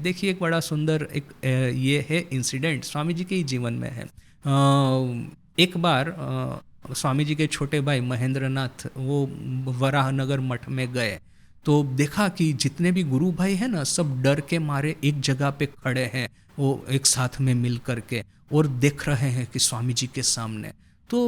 देखिए एक बड़ा सुंदर एक ये है इंसिडेंट स्वामी जी के ही जीवन में है। एक बार स्वामी जी के छोटे भाई महेंद्र नाथ वो वराहनगर मठ में गए, तो देखा कि जितने भी गुरु भाई हैं ना सब डर के मारे एक जगह पे खड़े हैं, वो एक साथ में मिल करके और देख रहे हैं कि स्वामी जी के सामने। तो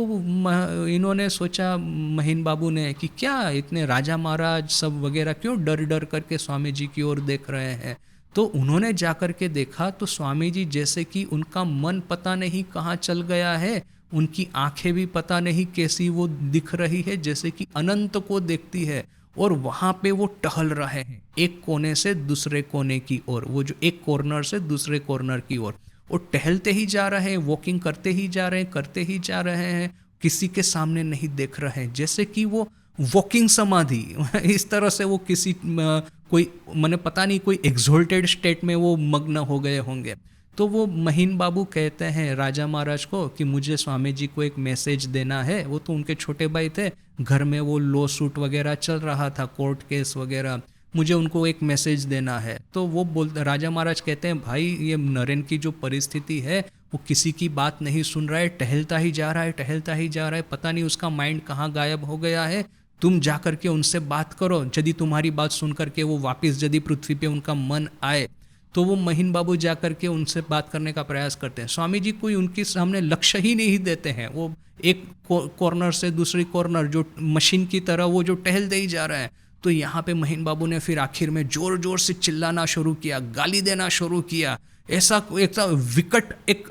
इन्होंने सोचा महीन बाबू ने कि क्या इतने राजा महाराज सब वगैरह क्यों डर डर करके स्वामी जी की ओर देख रहे हैं। तो उन्होंने जाकर के देखा तो स्वामी जी जैसे कि उनका मन पता नहीं कहाँ चल गया है, उनकी आंखें भी पता नहीं कैसी वो दिख रही है, जैसे कि अनंत को देखती है। और वहां पे वो टहल रहे हैं एक कोने से दूसरे कोने की ओर, वो जो एक कॉर्नर से दूसरे कॉर्नर की ओर वो टहलते ही जा रहे हैं, वॉकिंग करते ही जा रहे हैं, करते ही जा रहे हैं, किसी के सामने नहीं देख रहे हैं, जैसे कि वो वॉकिंग समाधि इस तरह से वो किसी कोई मैंने पता नहीं कोई एग्जॉल्टेड स्टेट में वो मग्न हो गए होंगे। तो वो महीन बाबू कहते हैं राजा महाराज को कि मुझे स्वामी जी को एक मैसेज देना है। वो तो उनके छोटे भाई थे, घर में वो लॉ सूट वगैरह चल रहा था, कोर्ट केस वगैरह, मुझे उनको एक मैसेज देना है। तो वो बोलते राजा महाराज कहते हैं भाई ये नरेन की जो परिस्थिति है वो किसी की बात नहीं सुन रहा है, टहलता ही जा रहा है, टहलता ही जा रहा है, पता नहीं उसका माइंड कहाँ गायब हो गया है। तुम जा करके उनसे बात करो, यदि तुम्हारी बात सुन करके वो वापस यदि पृथ्वी पे उनका मन आए। तो वो महीन बाबू जा करके उनसे बात करने का प्रयास करते हैं। स्वामी जी कोई उनके सामने लक्ष्य ही नहीं देते हैं, वो एक कॉर्नर से दूसरी कॉर्नर जो मशीन की तरह वो जो टहलते ही जा रहे हैं। तो यहाँ पे महीन बाबू ने फिर आखिर में जोर जोर से चिल्लाना शुरू किया, गाली देना शुरू किया, ऐसा एक विकट एक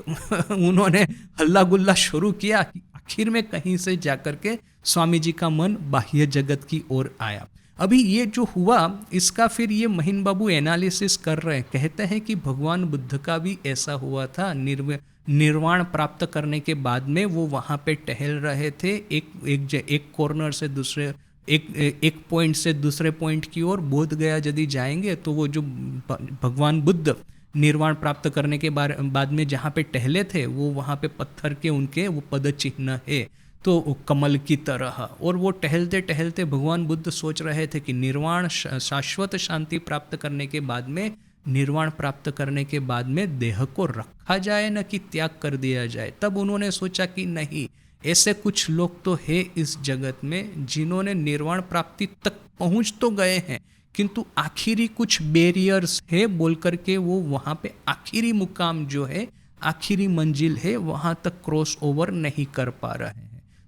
उन्होंने हल्ला गुल्ला शुरू किया कि आखिर में कहीं से जाकर के स्वामी जी का मन बाह्य जगत की ओर आया। अभी ये जो हुआ इसका फिर ये महीन बाबू एनालिसिस कर रहे हैं, कहते हैं कि भगवान बुद्ध का भी ऐसा हुआ था। निर्वाण प्राप्त करने के बाद में वो वहाँ पे टहल रहे थे, एक कॉर्नर से दूसरे एक पॉइंट से दूसरे पॉइंट की ओर। बोध गया यदि जाएंगे तो वो जो भगवान बुद्ध निर्वाण प्राप्त करने के बाद में जहाँ पे टहले थे वो वहाँ पे पत्थर के उनके वो पद चिन्ह है, तो कमल की तरह। और वो टहलते टहलते भगवान बुद्ध सोच रहे थे कि निर्वाण शाश्वत शांति प्राप्त करने के बाद में, निर्वाण प्राप्त करने के बाद में देह को रखा जाए न कि त्याग कर दिया जाए। तब उन्होंने सोचा कि नहीं, ऐसे कुछ लोग तो है इस जगत में जिन्होंने निर्वाण प्राप्ति तक पहुंच तो गए हैं, किंतु आखिरी कुछ बैरियर्स है बोल करके वो वहाँ पे आखिरी मुकाम जो है, आखिरी मंजिल है, वहाँ तक क्रॉस ओवर नहीं कर पा रहे हैं।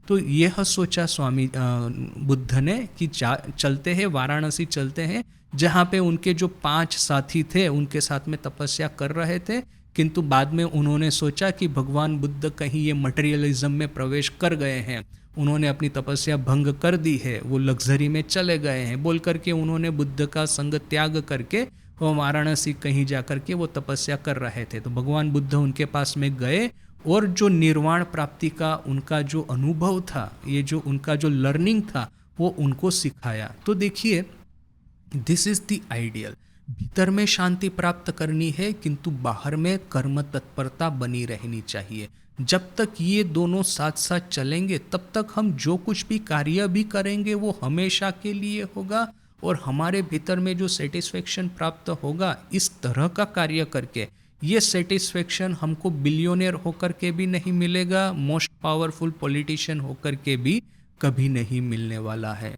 तो यह सोचा स्वामी बुद्ध ने कि चलते हैं वाराणसी, चलते हैं जहाँ पे उनके जो 5 साथी थे उनके साथ में तपस्या कर रहे थे। किंतु बाद में उन्होंने सोचा कि भगवान बुद्ध कहीं ये मटेरियलिज्म में प्रवेश कर गए हैं, उन्होंने अपनी तपस्या भंग कर दी है, वो लग्जरी में चले गए हैं बोल करके उन्होंने बुद्ध का संग त्याग करके वो वाराणसी कहीं जा करके वो तपस्या कर रहे थे। तो भगवान बुद्ध उनके पास में गए और जो निर्वाण प्राप्ति का उनका जो अनुभव था, ये जो उनका जो लर्निंग था वो उनको सिखाया। तो देखिए दिस इज द आइडियल। भीतर में शांति प्राप्त करनी है किंतु बाहर में कर्म तत्परता बनी रहनी चाहिए। जब तक ये दोनों साथ साथ चलेंगे तब तक हम जो कुछ भी कार्य भी करेंगे वो हमेशा के लिए होगा, और हमारे भीतर में जो सेटिस्फेक्शन प्राप्त होगा इस तरह का कार्य करके, ये सेटिस्फेक्शन हमको बिलियनियर होकर के भी नहीं मिलेगा, मोस्ट पावरफुल पॉलिटिशियन होकर के भी कभी नहीं मिलने वाला है।